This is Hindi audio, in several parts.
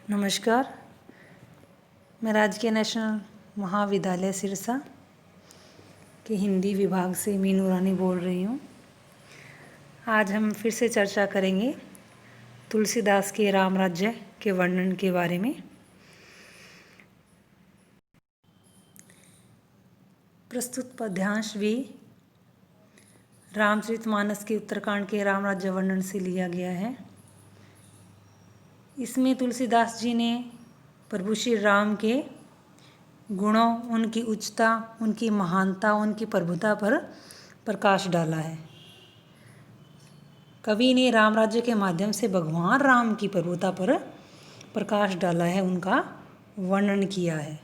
नमस्कार। मैं राजकीय नेशनल महाविद्यालय सिरसा के हिंदी विभाग से मीनू रानी बोल रही हूँ। आज हम फिर से चर्चा करेंगे तुलसीदास के राम राज्य के वर्णन के बारे में। प्रस्तुत पद्यांश भी रामचरितमानस के उत्तरकांड के राम राज्य वर्णन से लिया गया है। इसमें तुलसीदास जी ने प्रभु श्री राम के गुणों, उनकी उच्चता, उनकी महानता, उनकी प्रभुता पर प्रकाश डाला है। कवि ने राम राज्य के माध्यम से भगवान राम की प्रभुता पर प्रकाश डाला है, उनका वर्णन किया है।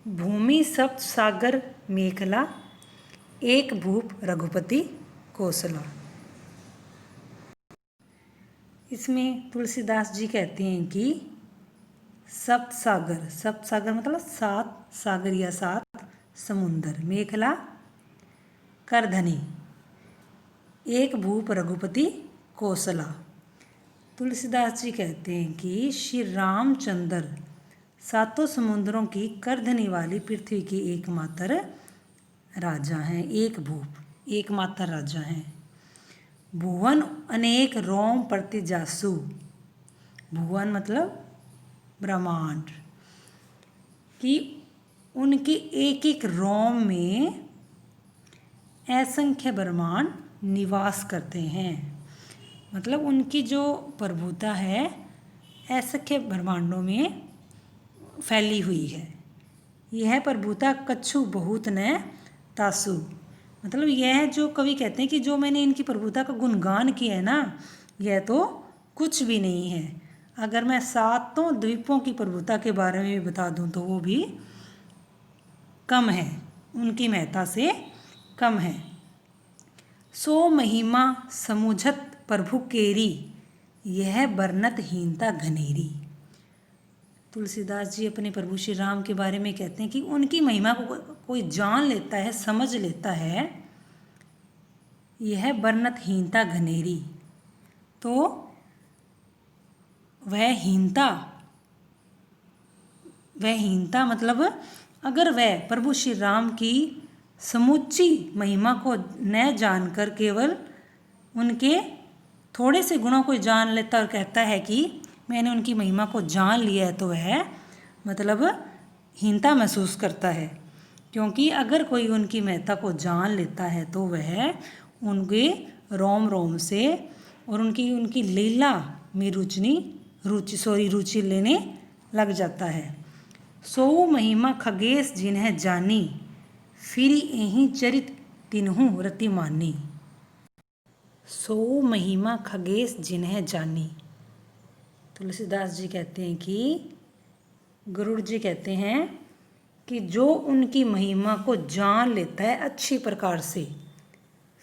भूमि सप्त सागर मेखला, एक भूप रघुपति कौशला। इसमें तुलसीदास जी कहते हैं कि सप्त सागर मतलब 7 सागर या 7 समुंदर, मेखला करधनी, एक भूप रघुपति कौशला। तुलसीदास जी कहते हैं कि श्री रामचंद्र 7 समुद्रों की करधनी वाली पृथ्वी के एकमात्र राजा हैं, एक भूप एकमात्र राजा हैं। भुवन अनेक रोम प्रति जासु, भुवन मतलब ब्रह्मांड, कि उनके एक एक रोम में असंख्य ब्रह्मांड निवास करते हैं। मतलब उनकी जो प्रभुता है असंख्य ब्रह्मांडों में फैली हुई है। यह प्रभुता कछु बहुत न तासु, मतलब यह जो कवि कहते हैं कि जो मैंने इनकी प्रभुता का गुणगान किया है ना, यह तो कुछ भी नहीं है। अगर मैं 7 द्वीपों की प्रभुता के बारे में भी बता दूं तो वो भी कम है, उनकी महत्ता से कम है। सो महिमा समुझत प्रभु केरी, यह बरनत हीनता घनेरी। तुलसीदास जी अपने प्रभु श्री राम के बारे में कहते हैं कि उनकी महिमा को कोई जान लेता है, समझ लेता है, यह बरनत हीनता घनेरी। तो वह हीनता मतलब अगर वह प्रभु श्री राम की समूची महिमा को न जानकर केवल उनके थोड़े से गुणों को जान लेता और कहता है कि मैंने उनकी महिमा को जान लिया है, तो वह मतलब हीनता महसूस करता है। क्योंकि अगर कोई उनकी महत्ता को जान लेता है तो वह उनके रोम रोम से और उनकी लीला में रुचि लेने लग जाता है। सो महिमा खगेश जिन्हें जानी, फिर यही चरित तिन्हु रति मानी। सो महिमा खगेश जिन्हें जानी। तुलसीदास जी कहते हैं कि गरुड़ जी कहते हैं कि जो उनकी महिमा को जान लेता है अच्छी प्रकार से,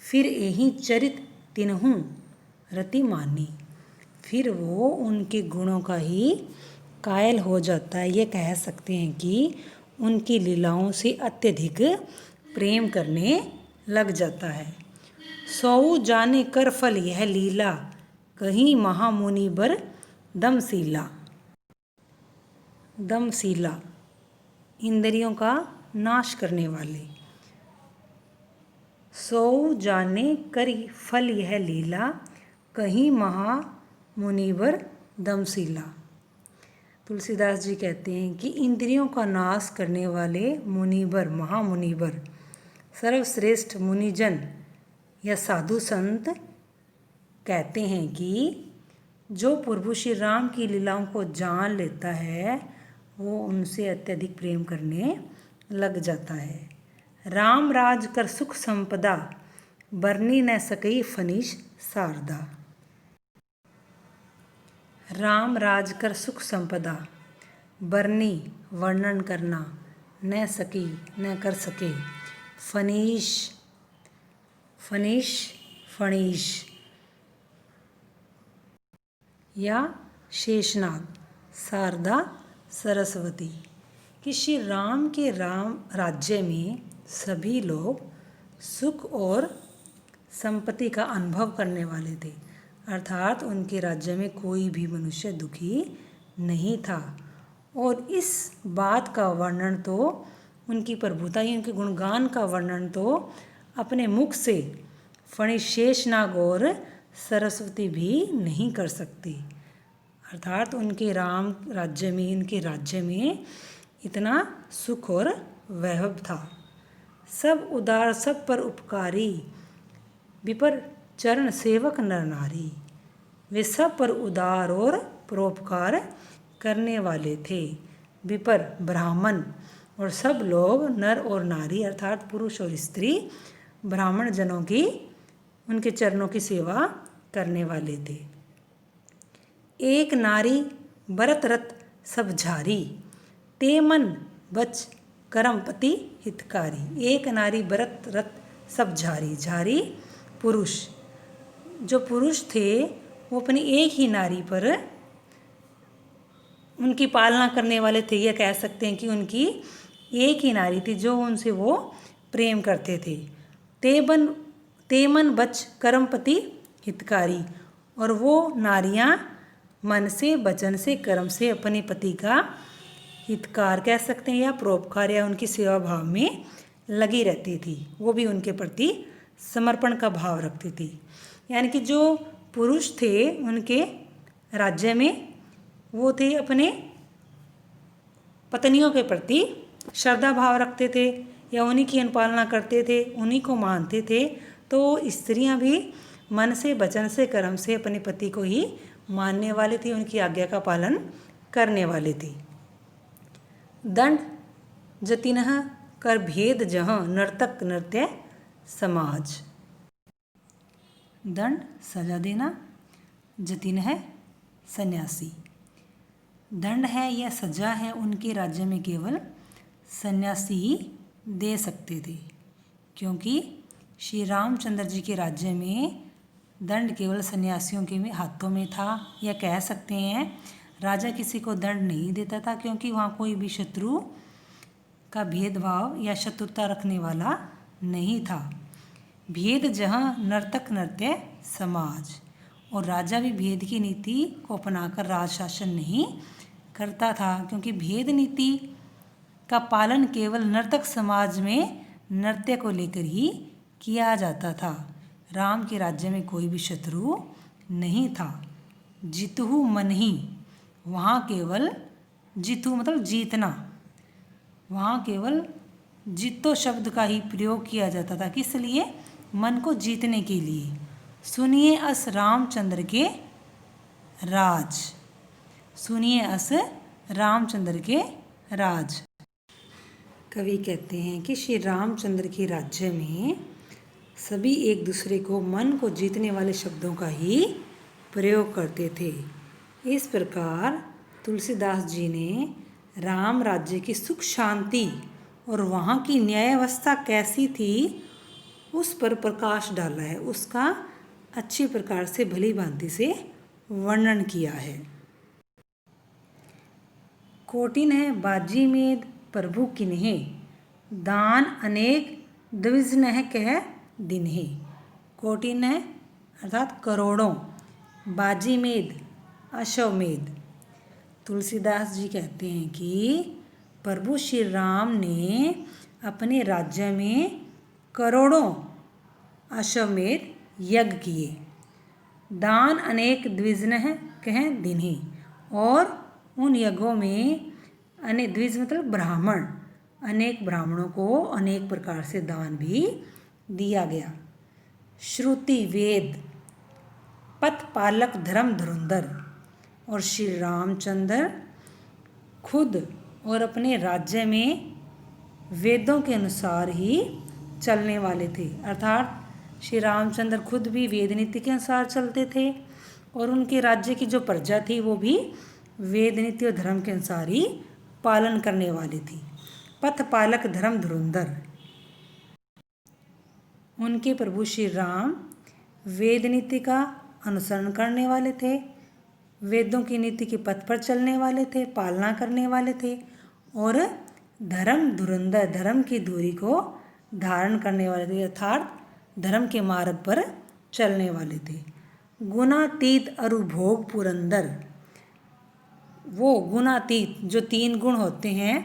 फिर यही चरित तिन्हु रति मानी, फिर वो उनके गुणों का ही कायल हो जाता है। ये कह सकते हैं कि उनकी लीलाओं से अत्यधिक प्रेम करने लग जाता है। सौ जाने कर फल यह लीला, कहीं महामुनि बर दमशीला। दमशीला इंद्रियों का नाश करने वाले। सौ जाने कर फल यह लीला, कहीं महामुनिवर दमशीला। तुलसीदास जी कहते हैं कि इंद्रियों का नाश करने वाले मुनिवर, महामुनिवर, सर्वश्रेष्ठ मुनिजन या साधु संत कहते हैं कि जो प्रभु श्री राम की लीलाओं को जान लेता है वो उनसे अत्यधिक प्रेम करने लग जाता है। राम राज कर सुख संपदा, बरनी न सकई फनीश शारदा। राम राज कर सुख संपदा, बरनी वर्णन करना, न सकी न कर सके, फणीश या शेषनाग, शारदा सरस्वती। कि श्री राम के राम राज्य में सभी लोग सुख और संपत्ति का अनुभव करने वाले थे, अर्थात उनके राज्य में कोई भी मनुष्य दुखी नहीं था। और इस बात का वर्णन तो उनकी प्रभुता ही, उनके गुणगान का वर्णन तो अपने मुख से फणी शेषनाग और सरस्वती भी नहीं कर सकती। अर्थात उनके राम राज्य में, इनके राज्य में इतना सुख और वैभव था। सब उदार, सब पर उपकारी, विपर चरण सेवक नर नारी। वे सब पर उदार और परोपकार करने वाले थे। विपर ब्राह्मण और सब लोग नर और नारी अर्थात पुरुष और स्त्री ब्राह्मण जनों की, उनके चरणों की सेवा करने वाले थे। एक नारी बरत रत सब झारी, ते मन बच करमपति हितकारी। एक नारी बरत रत सब झारी, झारी पुरुष, जो पुरुष थे वो अपनी एक ही नारी पर उनकी पालना करने वाले थे। यह कह सकते हैं कि उनकी एक ही नारी थी जो उनसे वो प्रेम करते थे। तेमन बच कर्मपति हितकारी, और वो नारियां मन से, वचन से, कर्म से अपने पति का हितकार कह सकते हैं या परोपकार या उनकी सेवा भाव में लगी रहती थी। वो भी उनके प्रति समर्पण का भाव रखती थी। यानी कि जो पुरुष थे उनके राज्य में, वो थे अपने पत्नियों के प्रति श्रद्धा भाव रखते थे या उन्हीं की अनुपालना करते थे, उन्हीं को मानते थे। तो स्त्रियां भी मन से, वचन से, कर्म से अपने पति को ही मानने वाली थी, उनकी आज्ञा का पालन करने वाली थी। दंड जतिनः कर भेद जहाँ, नर्तक नृत्य समाज। दंड सजा देना, जतिन है सन्यासी। दंड है या सजा है उनके राज्य में केवल सन्यासी ही दे सकते थे, क्योंकि श्री रामचंद्र जी के राज्य में दंड केवल सन्यासियों के हाथों में था। या कह सकते हैं राजा किसी को दंड नहीं देता था, क्योंकि वहाँ कोई भी शत्रु का भेदभाव या शत्रुता रखने वाला नहीं था। भेद जहाँ नर्तक नृत्य समाज, और राजा भी भेद की नीति को अपनाकर राज शासन नहीं करता था, क्योंकि भेद नीति का पालन केवल नर्तक समाज में नृत्य को लेकर ही किया जाता था। राम के राज्य में कोई भी शत्रु नहीं था। जितहु मन ही, वहाँ केवल जितहु मतलब जीतना, वहाँ केवल जितो शब्द का ही प्रयोग किया जाता था। किस लिए? मन को जीतने के लिए। सुनिए अस रामचंद्र के राज, सुनिए अस रामचंद्र के राज। कवि कहते हैं कि श्री रामचंद्र के राज्य में सभी एक दूसरे को मन को जीतने वाले शब्दों का ही प्रयोग करते थे। इस प्रकार तुलसीदास जी ने राम राज्य की सुख शांति और वहाँ की न्याय व्यवस्था कैसी थी उस पर प्रकाश डाला है, उसका अच्छी प्रकार से भली भांति से वर्णन किया है। कोटिन है बाजी में प्रभु किन्हे, दान अनेक द्विजन है कह दिन्हे। कोटिन है अर्थात करोड़ों, बाजीमेद अश्वमेध। तुलसीदास जी कहते हैं कि प्रभु श्री राम ने अपने राज्य में करोड़ों अश्वमेध यज्ञ किए। दान अनेक द्विजन है कह दिन्हे, और उन यज्ञों में अनेक द्विज मतलब ब्राह्मण, अनेक ब्राह्मणों को अनेक प्रकार से दान भी दिया गया। श्रुति वेद पथ पालक धर्म धुरंधर, और श्री रामचंद्र खुद और अपने राज्य में वेदों के अनुसार ही चलने वाले थे। अर्थात श्री रामचंद्र खुद भी वेद नीति के अनुसार चलते थे, और उनके राज्य की जो प्रजा थी वो भी वेद नीति और धर्म के अनुसार ही पालन करने वाली थी। पथ पालक धर्म धुरंधर, उनके प्रभु श्री राम वेद नीति का अनुसरण करने वाले थे, वेदों की नीति के पथ पर चलने वाले थे, पालना करने वाले थे, और धर्म धुरंधर धर्म की दूरी को धारण करने वाले थे, अर्थात धर्म के मार्ग पर चलने वाले थे। गुणातीत अरु भोग पुरंदर, वो गुणातीत जो 3 गुण होते हैं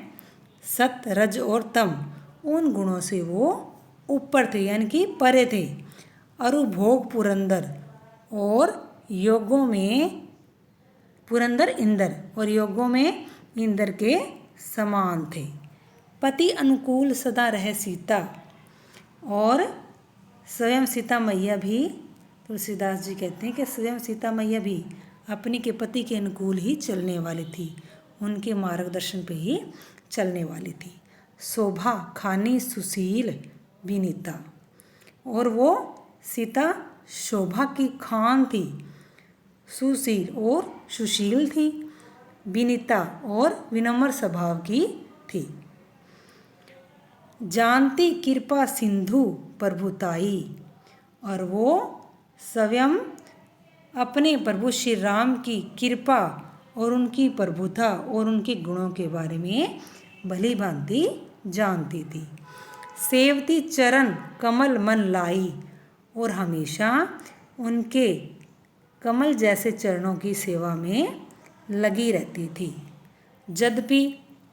सत रज और तम, उन गुणों से वो ऊपर थे यानी कि परे थे। अरुभोग पुरंदर और योगों में पुरंदर इंद्र और योगों में इंद्र के समान थे। पति अनुकूल सदा रहे सीता, और स्वयं सीता मैया भी, तुलसीदास जी कहते हैं कि स्वयं सीता मैया भी अपने के पति के अनुकूल ही चलने वाली थी, उनके मार्गदर्शन पे ही चलने वाली थी। शोभा खानी सुशील विनीता, और वो सीता शोभा की खान थी, सुशील और सुशील थी, विनीता और विनम्र स्वभाव की थी। जानती कृपा सिंधु प्रभुताई, और वो स्वयं अपने प्रभु श्री राम की कृपा और उनकी प्रभुता और उनके गुणों के बारे में भली भांति जानती थी। सेवती चरण कमल मन लाई, और हमेशा उनके कमल जैसे चरणों की सेवा में लगी रहती थी। यद्यपि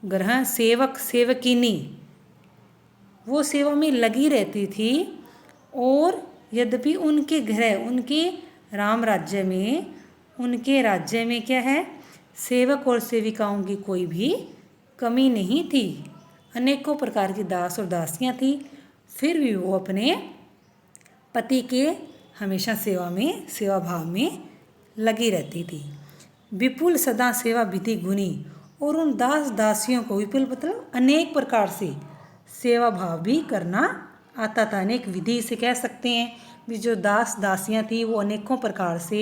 ग्रह सेवक सेवकिनी, वो सेवा में लगी रहती थी, और यद्यपि उनके गृह उनके राम राज्य में, उनके राज्य में क्या है, सेवक और सेविकाओं की कोई भी कमी नहीं थी। अनेकों प्रकार की दास और दासियां थी, फिर भी वो अपने पति के हमेशा सेवा भाव में लगी रहती थी। विपुल सदा सेवा विधि गुनी, और उन दास दासियों को, विपुल मतलब अनेक प्रकार से सेवा भाव भी करना आता था। अनेक विधि से कह सकते हैं भी जो दास दासियां थी वो अनेकों प्रकार से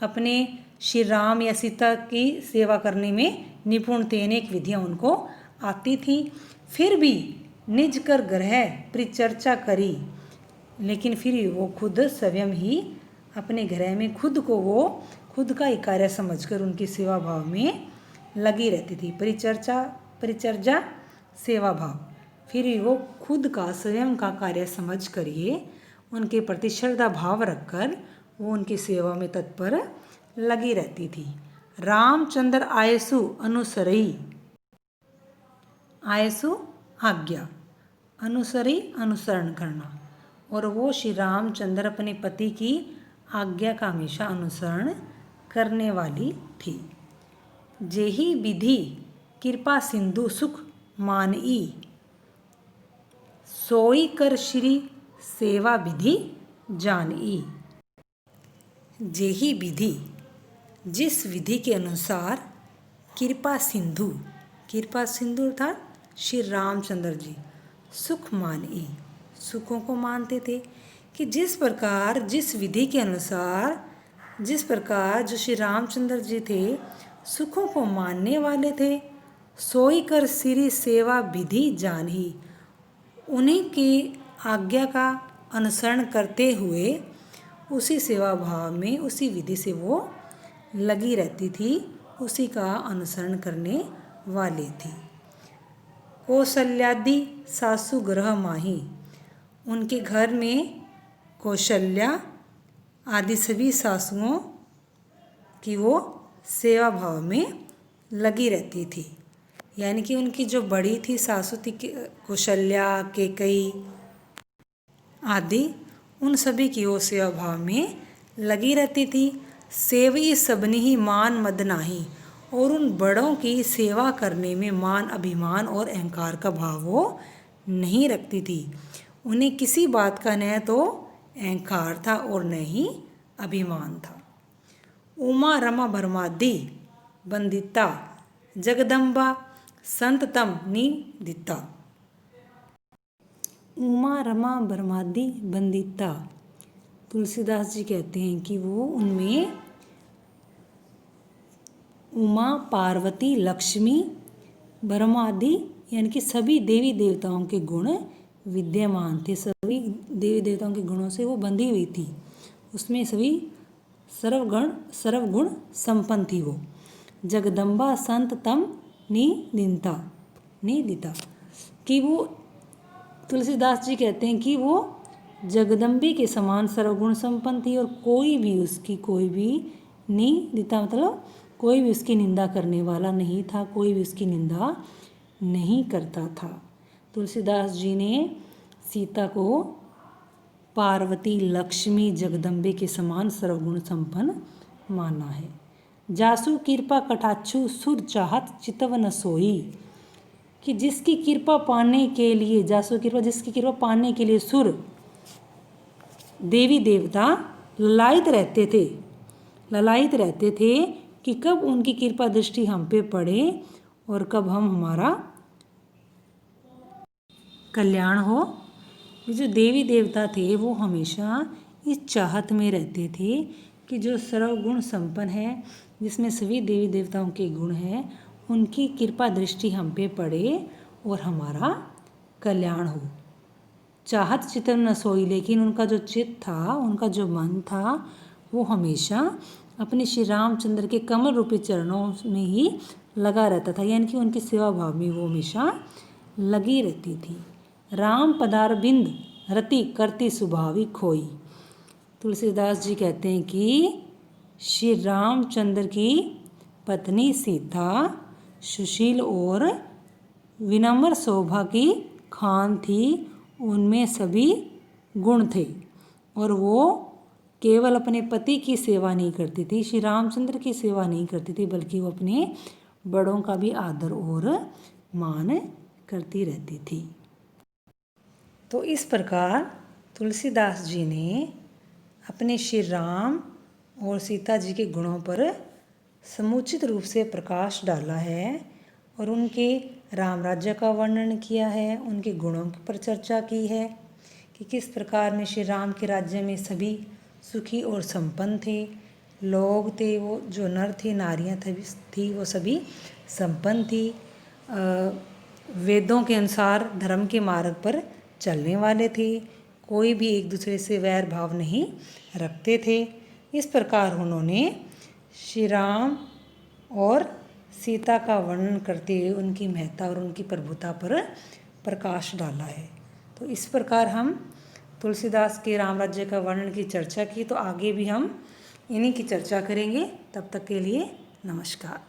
अपने श्री राम या सीता की सेवा करने में निपुण थे, अनेक विधियां उनको आती थी। फिर भी निज कर ग्रह परिचर्चा करी, लेकिन फिर वो खुद स्वयं ही अपने ग्रह में खुद का ही कार्य समझकर उनकी सेवा भाव में लगी रहती थी। परिचर्या सेवा भाव, फिर भी वो खुद का स्वयं का कार्य समझ कर ये उनके प्रति श्रद्धा भाव रखकर वो उनकी सेवा में तत्पर लगी रहती थी। रामचंद्र आयसु अनुसरई, आयसु आज्ञा, अनुसरी अनुसरण करना, और वो श्री रामचंद्र अपने पति की आज्ञा का हमेशा अनुसरण करने वाली थी। जेहि विधि कृपा सिंधु सुख मानई, सोई कर श्री सेवा विधि जानी। जेहि विधि, जिस विधि के अनुसार कृपा सिंधु अर्थात श्री रामचंद्र जी सुख मानई, सुखों को मानते थे, कि जिस विधि के अनुसार जिस प्रकार जो श्री रामचंद्र जी थे सुखों को मानने वाले थे, सोई कर श्री सेवा विधि जानी, उन्हीं की आज्ञा का अनुसरण करते हुए उसी सेवा भाव में उसी विधि से वो लगी रहती थी, उसी का अनुसरण करने वाली थी। कौशल्यादि सासु ग्रह माही, उनके घर में कौशल्या आदि सभी सासुओं की वो सेवा भाव में लगी रहती थी। यानी कि उनकी जो बड़ी थी सासु थी कौशल्या, कैकेयी आदि, उन सभी की वो सेवा भाव में लगी रहती थी। सेवी सबनी ही मान मद नाही, और उन बड़ों की सेवा करने में मान अभिमान और अहंकार का भाव वो नहीं रखती थी। उन्हें किसी बात का न तो अहंकार था और न ही अभिमान था। उमा रमा ब्रह्मादि वंदिता, जगदम्बा संततम निदिता। उमा रमा ब्रह्मादि वंदिता, तुलसीदास जी कहते हैं कि वो उनमें उमा, पार्वती, लक्ष्मी, ब्रह्मादि यानी कि सभी देवी देवताओं के गुण विद्यमान थे। सभी देवी देवताओं के गुणों से वो बंधी हुई थी, उसमें सभी सर्वगुण संपन्न थी वो। जगदम्बा संत तम निदिता, कि वो तुलसीदास जी कहते हैं कि वो जगदम्बे के समान सर्वगुण संपन्न थी, और कोई भी निदिता मतलब कोई भी उसकी निंदा करने वाला नहीं था, कोई भी उसकी निंदा नहीं करता था। तुलसीदास जी ने सीता को पार्वती, लक्ष्मी, जगदम्बे के समान सर्वगुण संपन्न माना है। जासु कृपा कटाक्षु सुर चाहत चितव न सोई, कि जिसकी कृपा पाने के लिए, जासु कृपा, जिसकी कृपा पाने के लिए सुर देवी देवता ललायित रहते थे कि कब उनकी कृपा दृष्टि हम पे पड़े और कब हमारा कल्याण हो। जो देवी देवता थे वो हमेशा इस चाहत में रहते थे कि जो सर्वगुण संपन्न है, जिसमें सभी देवी देवताओं के गुण हैं, उनकी कृपा दृष्टि हम पे पड़े और हमारा कल्याण हो। चाहत चित्त न सोई, लेकिन उनका जो चित्त था, उनका जो मन था, वो हमेशा अपने श्री रामचंद्र के कमल रूपी चरणों में ही लगा रहता था, यानी कि उनकी सेवा भाव में वो हमेशा लगी रहती थी। राम पदारबिंद रति करती सुभावी खोई। तुलसीदास जी कहते हैं कि श्री रामचंद्र की पत्नी सीता सुशील और विनम्र शोभा की खान थी, उनमें सभी गुण थे और वो केवल अपने पति की सेवा नहीं करती थी, श्री रामचंद्र की सेवा नहीं करती थी, बल्कि वो अपने बड़ों का भी आदर और मान करती रहती थी। तो इस प्रकार तुलसीदास जी ने अपने श्री राम और सीता जी के गुणों पर समुचित रूप से प्रकाश डाला है और उनके राम राज्य का वर्णन किया है, उनके गुणों पर चर्चा की है कि किस प्रकार में श्री राम के राज्य में सभी सुखी और संपन्न थे, लोग थे, वो जो नर थे, नारियां थी, वो सभी संपन्न थी, वेदों के अनुसार धर्म के मार्ग पर चलने वाले थे, कोई भी एक दूसरे से वैर भाव नहीं रखते थे। इस प्रकार उन्होंने श्री राम और सीता का वर्णन करते हुए उनकी महत्ता और उनकी प्रभुता पर प्रकाश डाला है। तो इस प्रकार हम तुलसीदास के राम राज्य का वर्णन की चर्चा की, तो आगे भी हम इन्हीं की चर्चा करेंगे। तब तक के लिए नमस्कार।